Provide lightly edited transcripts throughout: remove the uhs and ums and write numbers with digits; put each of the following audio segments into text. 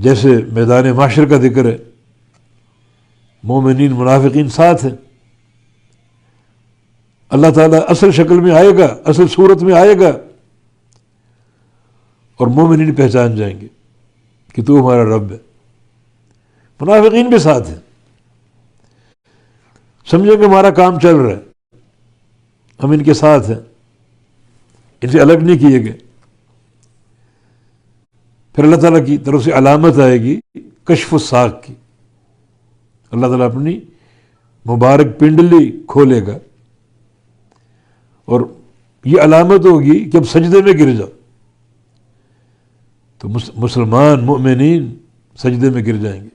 جیسے میدان محشر کا ذکر ہے، مومنین منافقین ساتھ ہیں، اللہ تعالیٰ اصل شکل میں آئے گا، اصل صورت میں آئے گا، اور مومنین پہچان جائیں گے کہ تو ہمارا رب ہے۔ منافقین بھی ساتھ ہیں، سمجھیں کہ ہمارا کام چل رہا ہے، ہم ان کے ساتھ ہیں، ان سے الگ نہیں کیے گئے۔ پھر اللہ تعالیٰ کی طرف سے علامت آئے گی کشف الساق کی، اللہ تعالیٰ اپنی مبارک پنڈلی کھولے گا، اور یہ علامت ہوگی کہ اب سجدے میں گر جاؤ۔ تو مسلمان مومنین سجدے میں گر جائیں گے،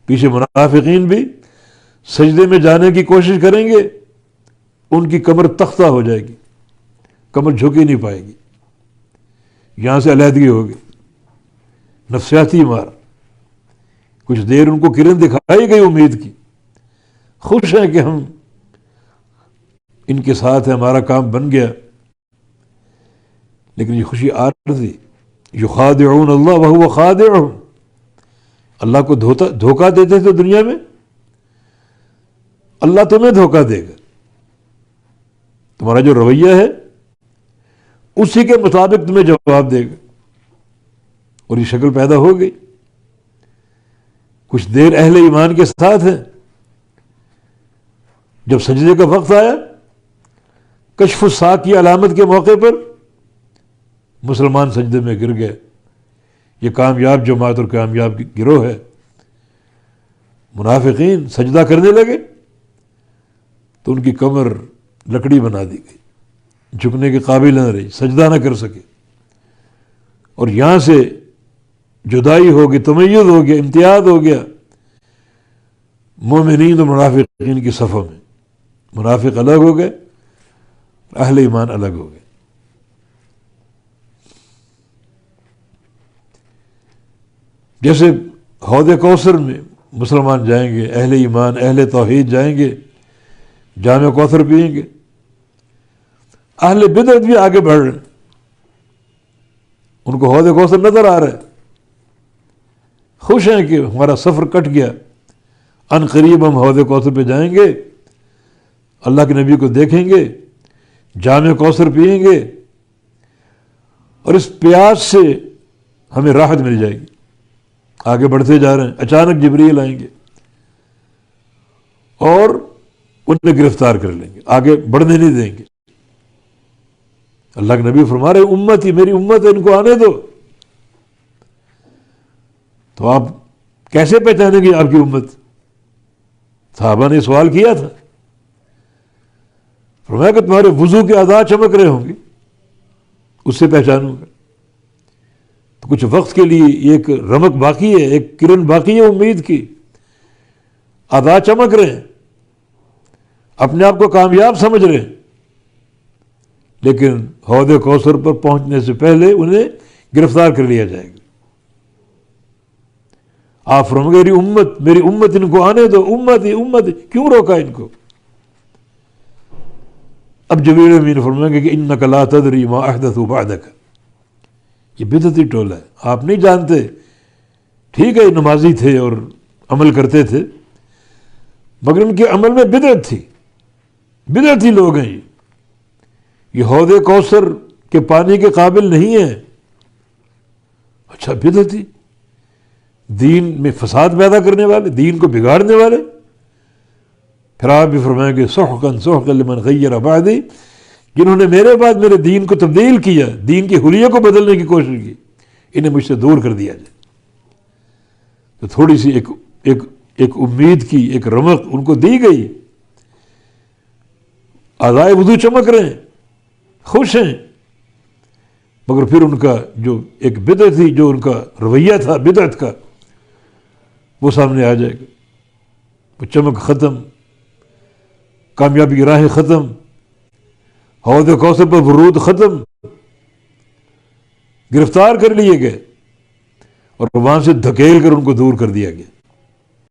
پیچھے منافقین بھی سجدے میں جانے کی کوشش کریں گے، ان کی کمر تختہ ہو جائے گی، کمر جھک ہی نہیں پائے گی، یہاں سے علیحدگی ہوگی، نفسیاتی مار۔ کچھ دیر ان کو کرن دکھائی گئی امید کی، خوش ہیں کہ ہم ان کے ساتھ ہیں، ہمارا کام بن گیا، لیکن یہ خوشی عارضی، یخادعون اللہ وہو خادعہم، اللہ کو دھوکہ دیتے تھے دنیا میں، اللہ تمہیں دھوکہ دے گا، تمہارا جو رویہ ہے اسی کے مطابق تمہیں جواب دے گا، اور یہ شکل پیدا ہو گئی۔ کچھ دیر اہل ایمان کے ساتھ ہیں، جب سجدے کا وقت آیا، کشف الساق کی علامت کے موقع پر مسلمان سجدے میں گر گئے۔ یہ کامیاب جماعت اور کامیاب گروہ ہے۔ منافقین سجدہ کرنے لگے تو ان کی کمر لکڑی بنا دی گئی، جھکنے کے قابل نہ رہی، سجدہ نہ کر سکے، اور یہاں سے جدائی ہو گئی، تمیز ہو گیا، امتیاز ہو گیا مومنین اور منافقین کی صفوں میں۔ منافق الگ ہو گئے، اہل ایمان الگ ہو گئے۔ جیسے حوض کوثر میں مسلمان جائیں گے، اہل ایمان اہل توحید جائیں گے، جام کوثر پئیں گے، اہل بدعت بھی آگے بڑھ رہے ہیں، ان کو حوض کوثر نظر آ رہا ہے، خوش ہیں کہ ہمارا سفر کٹ گیا، ان قریب ہم حوض کوثر پہ جائیں گے، اللہ کے نبی کو دیکھیں گے، جام کوثر پئیں گے، اور اس پیاس سے ہمیں راحت مل جائے گی۔ آگے بڑھتے جا رہے ہیں، اچانک جبریل آئیں گے اور انہیں گرفتار کر لیں گے، آگے بڑھنے نہیں دیں گے۔ اللہ کے نبی فرما رہے امتی، میری امت ہے، ان کو آنے دو۔ تو آپ کیسے پہچانیں گے آپ کی امت؟ صحابہ نے سوال کیا تھا، فرمایا کہ تمہارے وضو کے اعضاء چمک رہے ہوں گے، اس سے پہچانوں گا۔ تو کچھ وقت کے لیے ایک رمق باقی ہے، ایک کرن باقی ہے امید کی، اعضاء چمک رہے ہیں، اپنے آپ کو کامیاب سمجھ رہے ہیں، لیکن حوض کوثر پر پہنچنے سے پہلے انہیں گرفتار کر لیا جائے گا۔ آپ فرمائیں میری امت ان کو آنے دو، امت کیوں روکا ان کو؟ اب جبریل امین فرمائیں گے کہ انک لا تدری ما احدثوا بعدک، یہ بدعتی ٹولہ ہے، آپ نہیں جانتے، ٹھیک ہے نمازی تھے اور عمل کرتے تھے، مگر ان کے عمل میں بدعت تھی، بدعتی لوگ ہیں یہ حوض کوثر کے پانی کے قابل نہیں ہیں۔ اچھا بدعتی، دین میں فساد پیدا کرنے والے، دین کو بگاڑنے والے۔ پھر آپ بھی فرمائیں گے سحقا سحقا لمن غیر بعدی، جنہوں نے میرے بعد میرے دین کو تبدیل کیا، دین کی حلیے کو بدلنے کی کوشش کی، انہیں مجھ سے دور کر دیا جائے۔ تو تھوڑی سی ایک امید کی ایک رمق ان کو دی گئی، اعضائے وضو چمک رہے ہیں، خوش ہیں، مگر پھر ان کا جو ایک بدعت تھی، جو ان کا رویہ تھا بدعت کا، وہ سامنے آ جائے گا، وہ چمک ختم، کامیابی کی راہیں ختم، حوض کوثر پر ورود ختم، گرفتار کر لیے گئے اور وہاں سے دھکیل کر ان کو دور کر دیا گیا۔